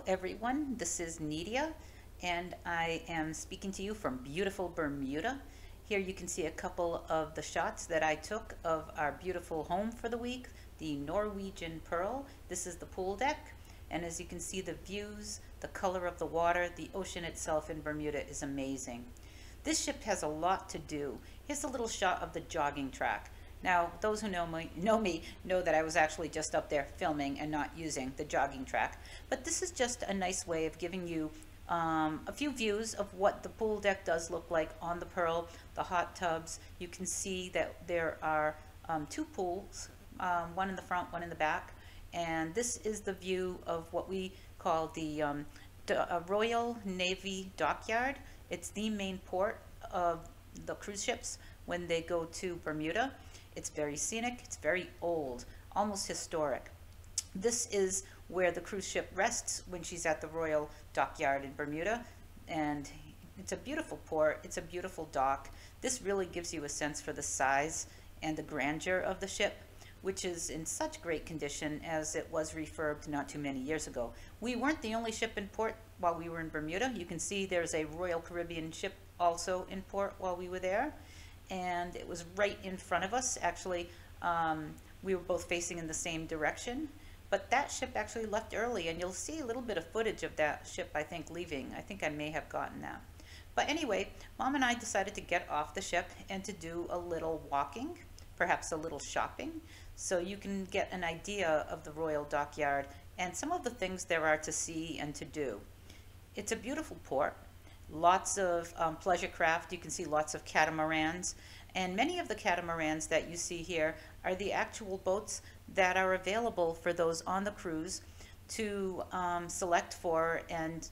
everyone, this is Nidia and I am speaking to you from beautiful Bermuda. Here you can see a couple of the shots that I took of our beautiful home for the week, the Norwegian Pearl. This is the pool deck, and as you can see, the views, the color of the water, the ocean itself in Bermuda is amazing. This ship has a lot to do. Here's a little shot of the jogging track. Now, those who know me know that I was actually just up there filming and not using the jogging track. But this is just a nice way of giving you a few views of what the pool deck does look like on the Pearl, the hot tubs. You can see that there are two pools, one in the front, one in the back. And this is the view of what we call the Royal Navy Dockyard. It's the main port of the cruise ships when they go to Bermuda. It's very scenic, it's very old, almost historic. This is where the cruise ship rests when she's at the Royal Dockyard in Bermuda, and it's a beautiful port, it's a beautiful dock. This really gives you a sense for the size and the grandeur of the ship, which is in such great condition as it was refurbed not too many years ago. We weren't the only ship in port while we were in Bermuda. You can see there's a Royal Caribbean ship also in port while we were there. And it was right in front of us. Actually, we were both facing in the same direction, but that ship actually left early, and you'll see a little bit of footage of that ship, I think, leaving. I think I may have gotten that. But anyway, Mom and I decided to get off the ship and to do a little walking, perhaps a little shopping, so you can get an idea of the Royal Dockyard and some of the things there are to see and to do. It's a beautiful port. Lots of pleasure craft. You can see lots of catamarans, and many of the catamarans that you see here are the actual boats that are available for those on the cruise to select for and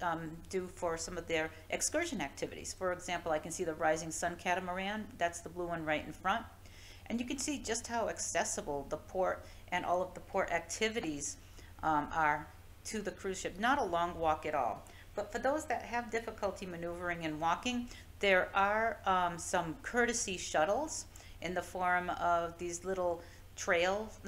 do for some of their excursion activities. For example, I can see the Rising Sun catamaran. That's the blue one right in front, and you can see just how accessible the port and all of the port activities are to the cruise ship. Not a long walk at all. But for those that have difficulty maneuvering and walking, there are some courtesy shuttles in the form of these little trains,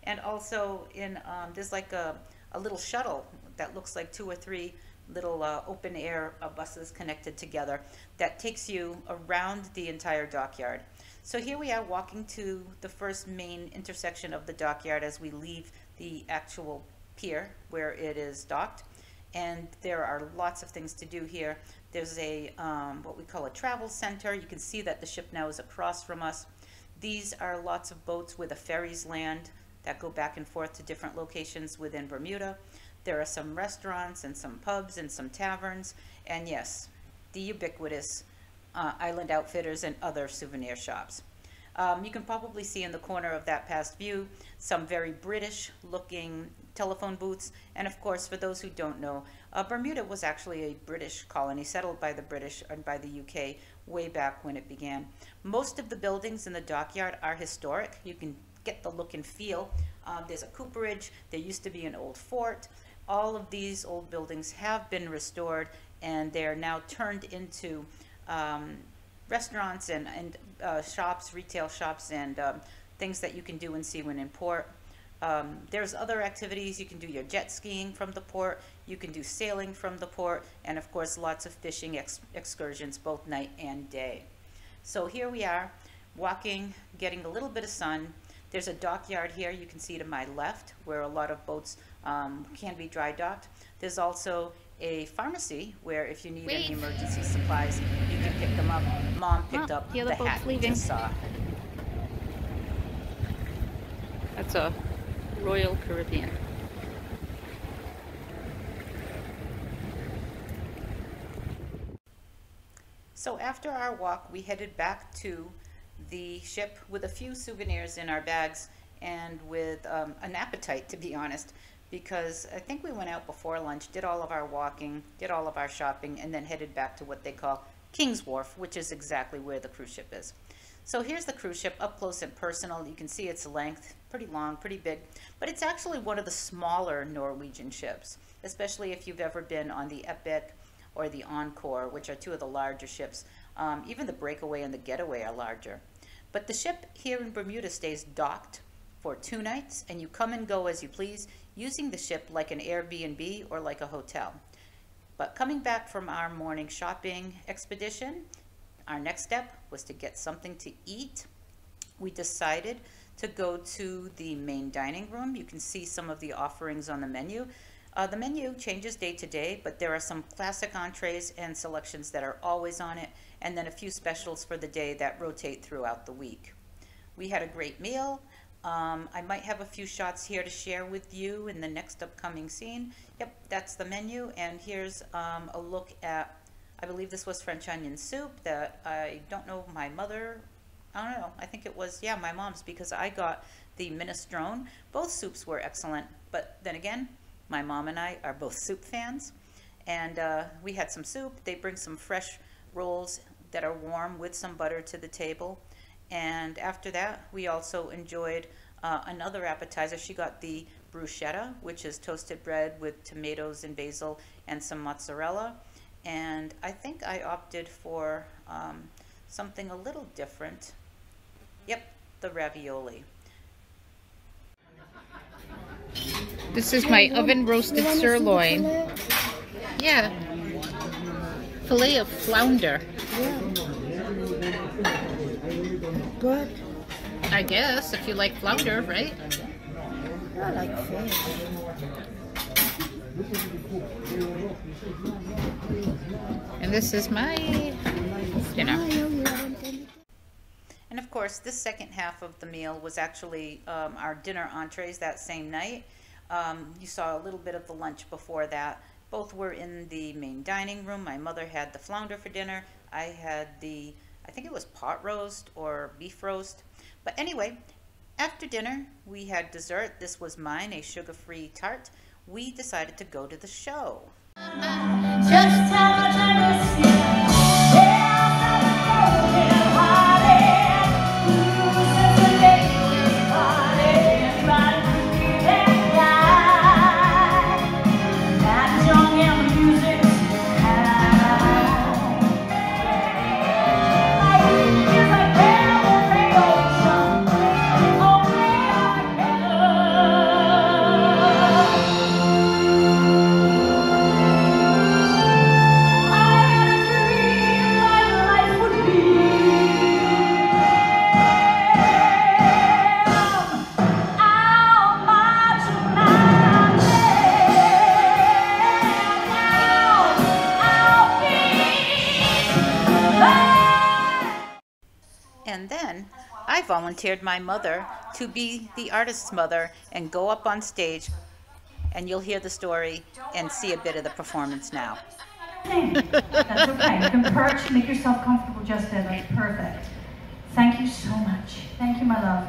and also in there's like a little shuttle that looks like 2 or 3 little open air buses connected together that takes you around the entire dockyard. So here we are walking to the first main intersection of the dockyard as we leave the actual pier where it is docked, and there are lots of things to do here. There's a what we call a travel center. You can see that the ship now is across from us. These are lots of boats where the ferries land that go back and forth to different locations within Bermuda. There are some restaurants and some pubs and some taverns, and yes, the ubiquitous Island Outfitters and other souvenir shops. You can probably see in the corner of that past view some very British looking telephone booths, and of course, for those who don't know, Bermuda was actually a British colony settled by the British and by the UK way back when it began. Most of the buildings in the dockyard are historic. You can get the look and feel. There's a cooperage, there used to be an old fort. All of these old buildings have been restored, and they're now turned into restaurants and shops, retail shops, and things that you can do and see when in port. There's other activities. You can do your jet skiing from the port, you can do sailing from the port, and of course lots of fishing excursions both night and day. So here we are walking, getting a little bit of sun. There's a dockyard here you can see to my left where a lot of boats can be dry docked. There's also a pharmacy where if you need any emergency supplies, you can pick them up. Mom picked up the hat you just saw. That's a Royal Caribbean. So after our walk, we headed back to the ship with a few souvenirs in our bags and with an appetite, to be honest, because I think we went out before lunch, did all of our walking, did all of our shopping, and then headed back to what they call King's Wharf, which is exactly where the cruise ship is. So here's the cruise ship up close and personal. You can see its length, pretty long, pretty big, but it's actually one of the smaller Norwegian ships, especially if you've ever been on the Epic or the Encore, which are 2 of the larger ships. Even the Breakaway and the Getaway are larger. But the ship here in Bermuda stays docked for 2 nights, and you come and go as you please. using the ship like an Airbnb or like a hotel. But coming back from our morning shopping expedition, our next step was to get something to eat. We decided to go to the main dining room. You can see some of the offerings on the menu. The menu changes day to day, but there are some classic entrees and selections that are always on it, and then a few specials for the day that rotate throughout the week. We had a great meal. I might have a few shots here to share with you in the next upcoming scene. Yep, that's the menu, and here's a look at, I believe this was French onion soup that I don't know, my mother, I don't know, I think it was, yeah, my mom's, because I got the minestrone. Both soups were excellent, but then again, my mom and I are both soup fans, and we had some soup. They bring some fresh rolls that are warm with some butter to the table, and after that, we also enjoyed another appetizer. She got the bruschetta, which is toasted bread with tomatoes and basil and some mozzarella, and I think I opted for something a little different. Yep, the ravioli. This is my oven roasted sirloin. Yeah. Filet of flounder. Yeah. Good. I guess, if you like flounder, right? I like fish. And this is my dinner. And of course, this second half of the meal was actually our dinner entrees that same night. You saw a little bit of the lunch before that. Both were in the main dining room. My mother had the flounder for dinner. I had the, I think it was pot roast or beef roast. But anyway, after dinner, we had dessert. This was mine, a sugar-free tart. We decided to go to the show. Just how much I miss you. And then I volunteered my mother to be the artist's mother and go up on stage, and you'll hear the story and see a bit of the performance now. That's okay. You can perch, make yourself comfortable just there. That's perfect. Thank you so much. Thank you, my love.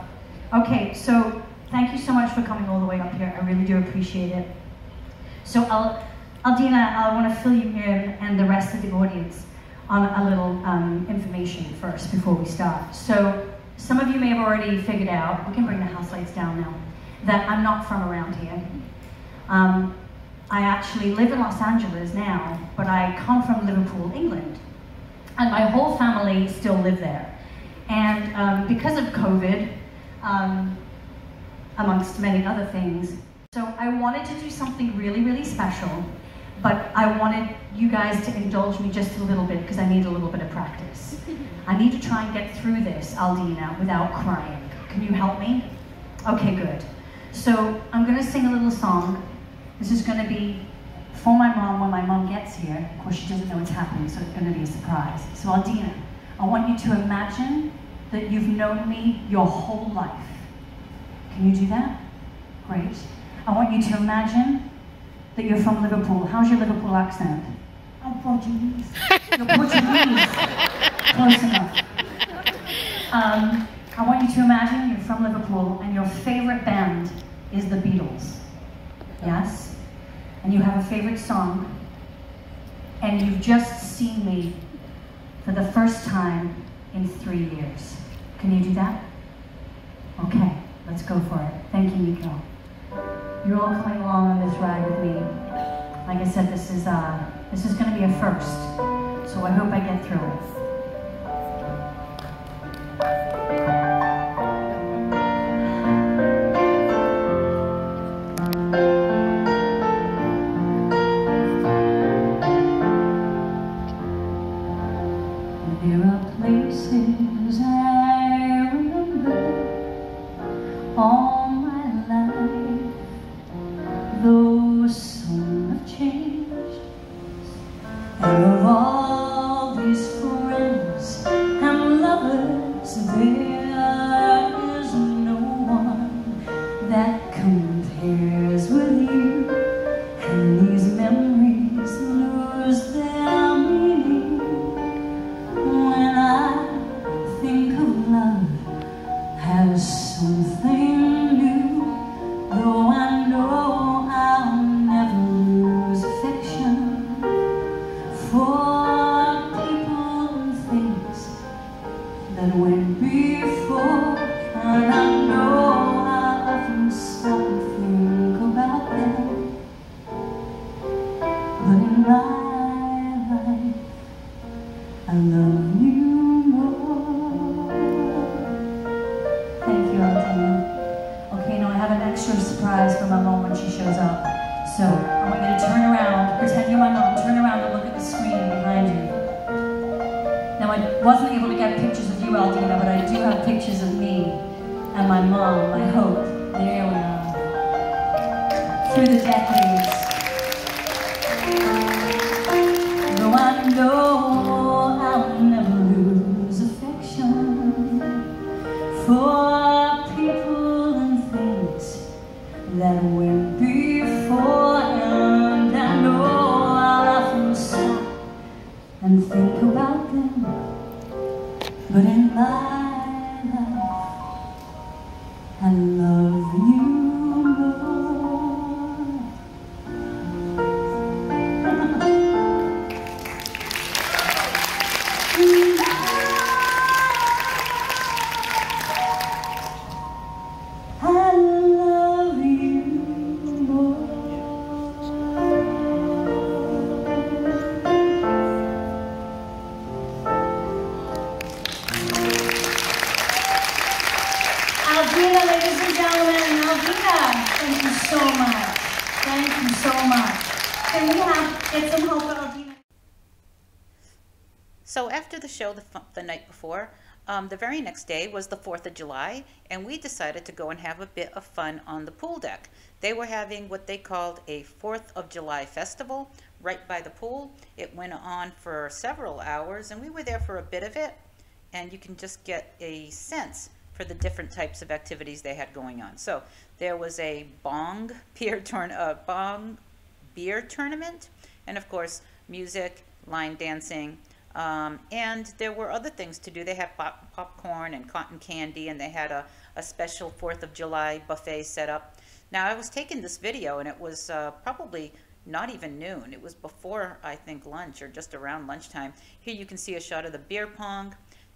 Okay, so thank you so much for coming all the way up here. I really do appreciate it. So Aldina, I want to fill you in and the rest of the audience on a little information first before we start. So some of you may have already figured out, we can bring the house lights down now, that I'm not from around here. I actually live in Los Angeles now, but I come from Liverpool, England. And my whole family still live there. And because of COVID, amongst many other things, so I wanted to do something really, really special, but I wanted you guys to indulge me just a little bit because I need a little bit of practice. I need to try and get through this, Aldina, without crying. Can you help me? Okay, good. So I'm gonna sing a little song. This is gonna be for my mom when my mom gets here. Of course, she doesn't know what's happening, so it's gonna be a surprise. So Aldina, I want you to imagine that you've known me your whole life. Can you do that? Great. I want you to imagine that you're from Liverpool. How's your Liverpool accent? I'm Portuguese. You're Portuguese. Close enough. I want you to imagine you're from Liverpool and your favorite band is the Beatles. Yes? And you have a favorite song, and you've just seen me for the first time in 3 years. Can you do that? Okay, let's go for it. Thank you, Nico. You're all coming along on this ride with me. Like I said, this is going to be a first, so I hope I get through it. places I remember all my life, though some have changed, and of all these friends and lovers, there is no one that compares with you, and these memories lose their meaning when I think of love as something new, though I know I'll never lose affection for people and things that went before, and I know I often stop and think about them, but in my life I love you more. Thank you, Altina. Okay, now I have an extra surprise for my mom when she shows up. So I want you to turn around, pretend you're my mom, turn around and look at the screen behind you. Now I wasn't able to get pictures of you, Aldina, but I do have pictures of me and my mom, I hope. There we are. Through the decades. Though I know I'll never lose affection for people and things that went before, and I know I'll often stop and think about them, but in my life I love you more. I love you more. Aldina, ladies and gentlemen, Aldina, thank you so much. Thank you so much. Can we get some help for Aldina? So after the show the night before, the very next day was the 4th of July, and we decided to go and have a bit of fun on the pool deck. They were having what they called a 4th of July festival right by the pool. It went on for several hours, and we were there for a bit of it, and you can just get a sense for the different types of activities they had going on. So there was a bong beer tournament, and of course music, line dancing, and there were other things to do. They had popcorn and cotton candy, and they had a special 4th of July buffet set up. Now I was taking this video, and it was probably not even noon. It was before, I think, lunch, or just around lunchtime. Here you can see a shot of the beer pong,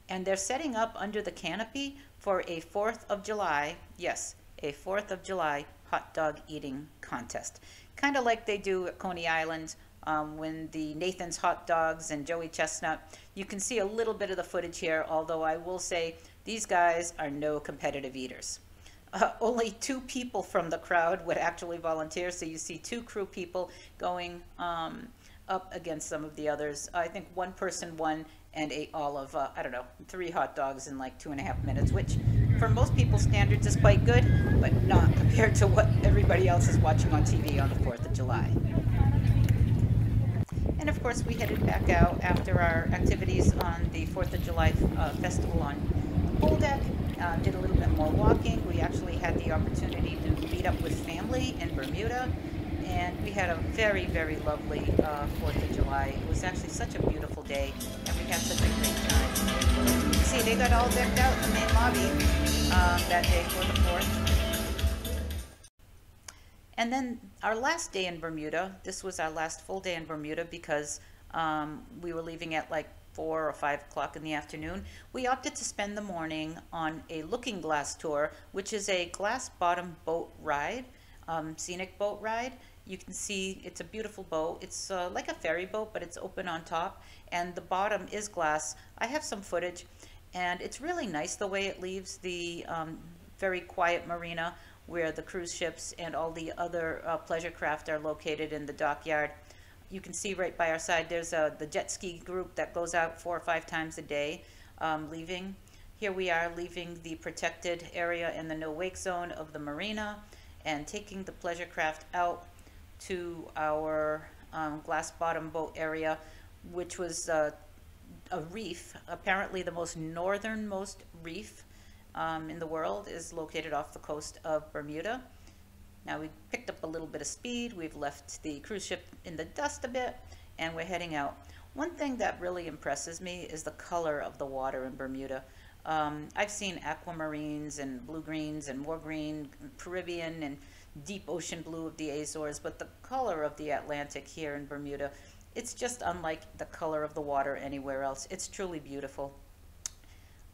and they're setting up under the canopy for a 4th of July, yes, a 4th of July hot dog eating contest. Kind of like they do at Coney Island when the Nathan's Hot Dogs and Joey Chestnut. You can see a little bit of the footage here, although I will say these guys are no competitive eaters. Only 2 people from the crowd would actually volunteer, so you see 2 crew people going up against some of the others. I think one person won and ate all of, I don't know, 3 hot dogs in like 2.5 minutes, which for most people's standards is quite good, but not compared to what everybody else is watching on TV on the 4th of July. And of course we headed back out after our activities on the 4th of July festival on the pool deck, did a little bit more walking. We actually had the opportunity to meet up with family in Bermuda, and we had a very, very lovely 4th of July. It was actually such a beautiful day, and we had such a great time. See, they got all decked out in the main lobby that day for the 4th. And then our last day in Bermuda, this was our last full day in Bermuda because we were leaving at like 4 or 5 o'clock in the afternoon. We opted to spend the morning on a looking glass tour, which is a glass bottom boat ride, scenic boat ride. You can see it's a beautiful boat. It's like a ferry boat, but it's open on top, and the bottom is glass. I have some footage, and it's really nice the way it leaves the very quiet marina where the cruise ships and all the other pleasure craft are located in the dockyard. You can see right by our side there's the jet ski group that goes out 4 or 5 times a day. leaving. Here we are leaving the protected area in the no wake zone of the marina and taking the pleasure craft out to our glass bottom boat area, which was a reef. Apparently the most northernmost reef in the world is located off the coast of Bermuda. Now we've picked up a little bit of speed, we've left the cruise ship in the dust a bit, and we're heading out. One thing that really impresses me is the color of the water in Bermuda. I've seen aquamarines and blue greens and more green, Caribbean and deep ocean blue of the Azores, but the color of the Atlantic here in Bermuda, it's just unlike the color of the water anywhere else. It's truly beautiful.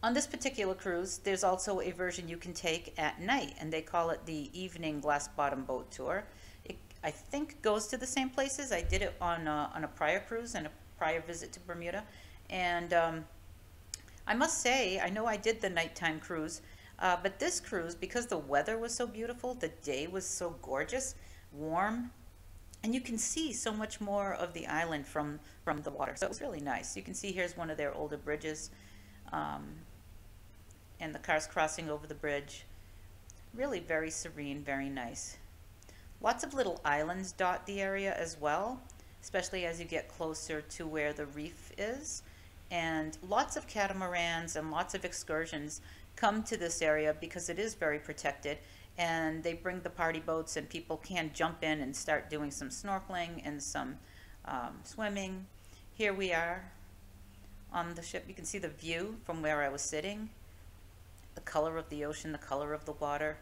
On this particular cruise, there's also a version you can take at night, and they call it the evening glass bottom boat tour. It, I think, goes to the same places. I did it on a prior cruise and a prior visit to Bermuda, and I must say, I know I did the nighttime cruise, but this cruise, because the weather was so beautiful, the day was so gorgeous, warm, and you can see so much more of the island from the water. So it was really nice. You can see here's one of their older bridges, and the cars crossing over the bridge. Really very serene, very nice. Lots of little islands dot the area as well, especially as you get closer to where the reef is. And lots of catamarans and lots of excursions come to this area because it is very protected, and they bring the party boats and people can jump in and start doing some snorkeling and some swimming. Here we are on the ship. You can see the view from where I was sitting, the color of the ocean, the color of the water.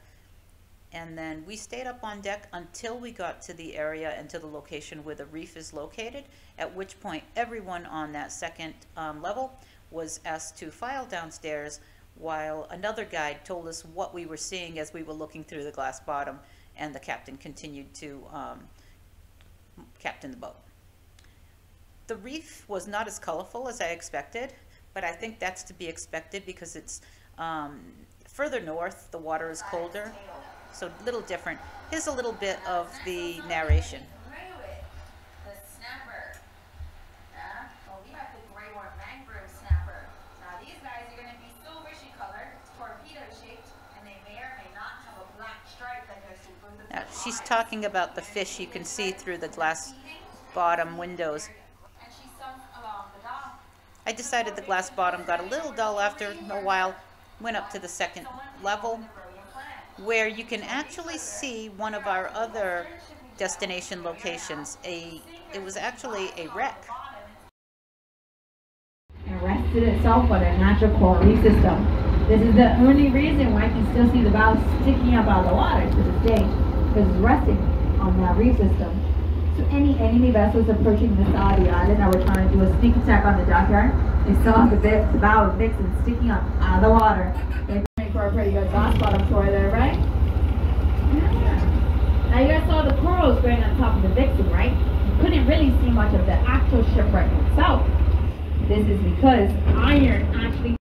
And then we stayed up on deck until we got to the area and to the location where the reef is located, at which point everyone on that second level was asked to file downstairs while another guide told us what we were seeing as we were looking through the glass bottom, and the captain continued to captain the boat. The reef was not as colorful as I expected, but I think that's to be expected because it's further north, the water is colder. So a little different. Here's a little bit of the narration. The snapper. Well, we have the gray or mangrove snapper. Now these guys are going to be silverishy colored, torpedo shaped, and they may or may not have a black stripe that goes through both of them. Now she's talking about the fish you can see through the glass bottom windows. And she swims along the dock. I decided the glass bottom got a little dull after a while, went up to the second level, where you can actually see one of our other destination locations. It was actually a wreck. And rested itself on a natural coral reef system. This is the only reason why you can still see the bow sticking up out of the water to this day, because it's resting on that reef system. So any enemy vessels approaching the side of the island that were trying to do a sneak attack on the dockyard, they saw the bow fixed and sticking up out of the water. For a pretty good glass bottom tour there, right? Yeah. Now you guys saw the corals going on top of the Vixen, right? You couldn't really see much of the actual shipwreck itself. This is because iron actually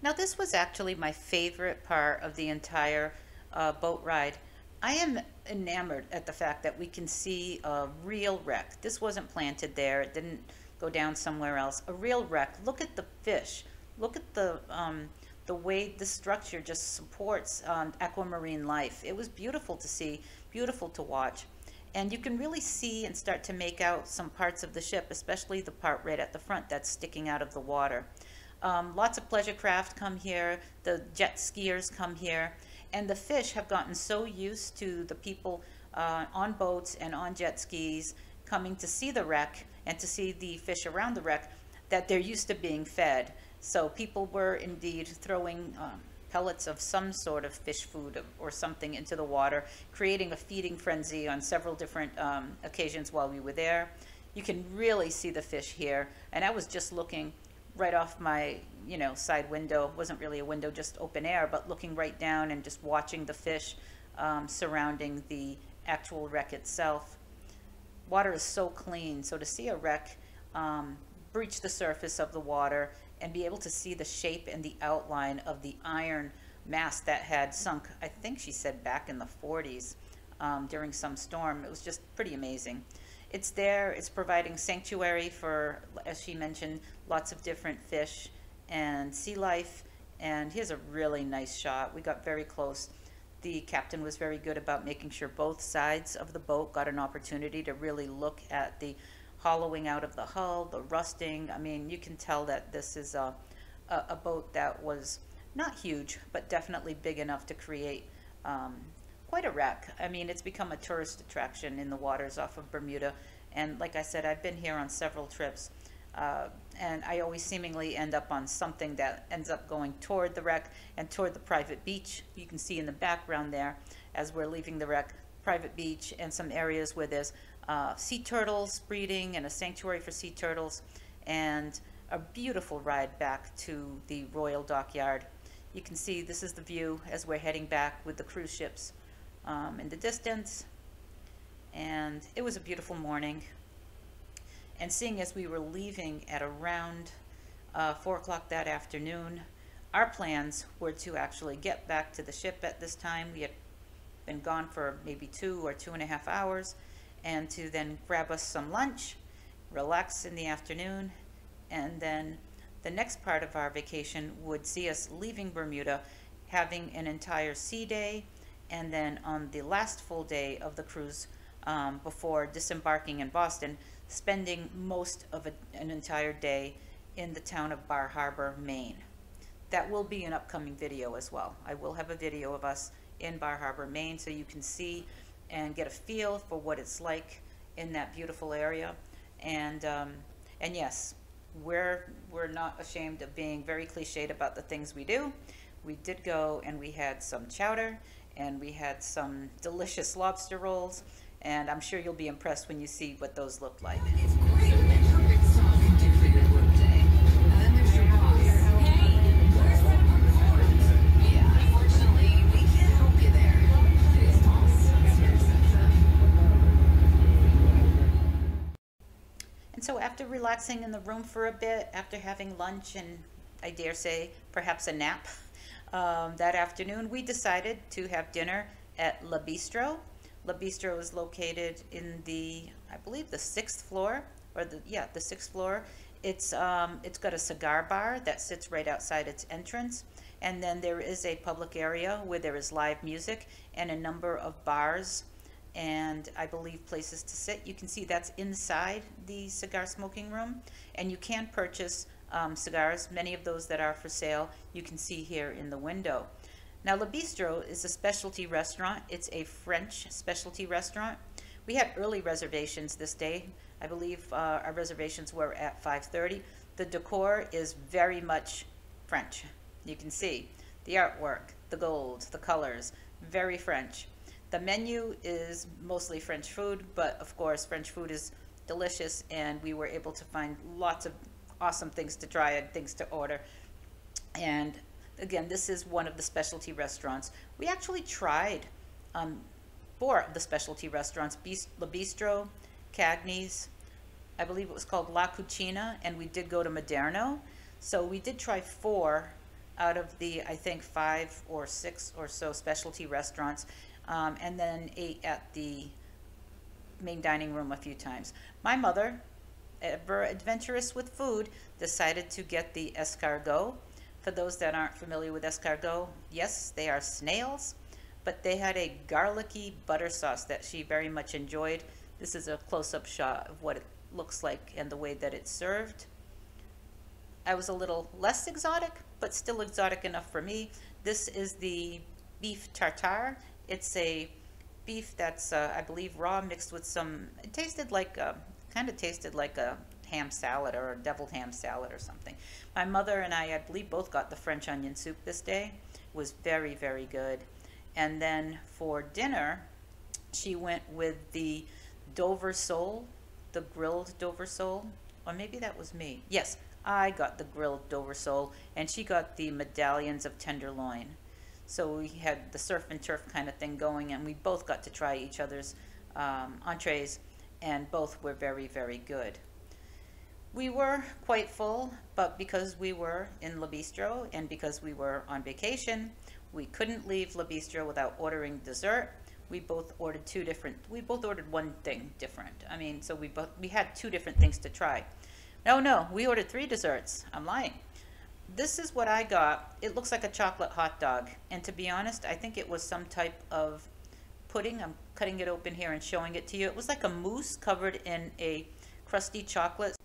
Now this was actually my favorite part of the entire boat ride. I am enamored at the fact that we can see a real wreck. This wasn't planted there. It didn't go down somewhere else. A real wreck. Look at the fish. Look at the way the structure just supports aquamarine life. It was beautiful to see, beautiful to watch. And you can really see and start to make out some parts of the ship, especially the part right at the front that's sticking out of the water. Lots of pleasure craft come here, the jet skiers come here, and the fish have gotten so used to the people on boats and on jet skis coming to see the wreck and to see the fish around the wreck that they're used to being fed. So people were indeed throwing pellets of some sort of fish food or something into the water, creating a feeding frenzy on several different occasions while we were there. You can really see the fish here, and I was just looking right off my, side window. It wasn't really a window, just open air, but looking right down and just watching the fish surrounding the actual wreck itself. water is so clean. So to see a wreck breach the surface of the water and be able to see the shape and the outline of the iron mast that had sunk, I think she said back in the 40s during some storm, it was just pretty amazing. It's there, it's providing sanctuary for, as she mentioned, lots of different fish and sea life. And here's a really nice shot. We got very close. The captain was very good about making sure both sides of the boat got an opportunity to really look at the hollowing out of the hull, the rusting. I mean, you can tell that this is a boat that was not huge, but definitely big enough to create quite a wreck. I mean, it's become a tourist attraction in the waters off of Bermuda. And like I said, I've been here on several trips. And I always seemingly end up on something that ends up going toward the wreck and toward the private beach. You can see in the background there, as we're leaving the wreck, private beach and some areas where there's sea turtles breeding and a sanctuary for sea turtles, and a beautiful ride back to the Royal Dockyard. You can see this is the view as we're heading back with the cruise ships in the distance. And it was a beautiful morning. And seeing as we were leaving at around 4 o'clock that afternoon, our plans were to actually get back to the ship at this time. We had been gone for maybe 2 or 2.5 hours, and to then grab us some lunch, relax in the afternoon, and then the next part of our vacation would see us leaving Bermuda, having an entire sea day, and then on the last full day of the cruise before disembarking in Boston, spending most of an entire day in the town of Bar Harbor, Maine. That will be an upcoming video as well. I will have a video of us in Bar Harbor, Maine, so you can see and get a feel for what it's like in that beautiful area. And yes, we're not ashamed of being very cliched about the things we do. We did go and we had some chowder and we had some delicious lobster rolls, and I'm sure you'll be impressed when you see what those look like. And so after relaxing in the room for a bit, after having lunch and I dare say perhaps a nap that afternoon, we decided to have dinner at Le Bistro. Le Bistro is located in the, I believe, the 6th floor, or the 6th floor. It's got a cigar bar that sits right outside its entrance, and then there is a public area where there is live music and a number of bars and I believe places to sit. You can see that's inside the cigar smoking room, and you can purchase cigars. Many of those that are for sale you can see here in the window. Now, Le Bistro is a specialty restaurant. It's a French specialty restaurant. We had early reservations this day. I believe our reservations were at 5:30. The decor is very much French. You can see the artwork, the gold, the colors, very French. The menu is mostly French food, but of course French food is delicious, and we were able to find lots of awesome things to try and things to order. And again, this is one of the specialty restaurants. We actually tried 4 of the specialty restaurants: Le Bistro, Cagney's, I believe it was called La Cucina, and we did go to Moderno. So we did try 4 out of the, I think, 5 or 6 or so specialty restaurants, and then ate at the main dining room a few times. My mother, ever adventurous with food, decided to get the escargot. For those that aren't familiar with escargot, yes, they are snails, but they had a garlicky butter sauce that she very much enjoyed. This is a close-up shot of what it looks like and the way that it's served. I was a little less exotic, but still exotic enough for me. This is the beef tartare. It's a beef that's, I believe, raw, mixed with some, it tasted like, kind of tasted like a ham salad or a deviled ham salad or something. My mother and I believe, both got the French onion soup this day. It was very, very good. And then for dinner, she went with the Dover sole, the grilled Dover sole, or maybe that was me. Yes, I got the grilled Dover sole, and she got the medallions of tenderloin. So we had the surf and turf kind of thing going, and we both got to try each other's entrees. and both were very, very good. We were quite full, but because we were in Le Bistro and because we were on vacation, we couldn't leave Le Bistro without ordering dessert. We both ordered one thing different. I mean, so we had 2 different things to try. No, we ordered 3 desserts. I'm lying. This is what I got. It looks like a chocolate hot dog. And to be honest, I think it was some type of pudding. I'm cutting it open here and showing it to you. It was like a mousse covered in a crusty chocolate.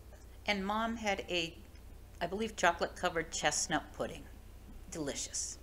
And Mom had I believe, chocolate covered chestnut pudding. Delicious.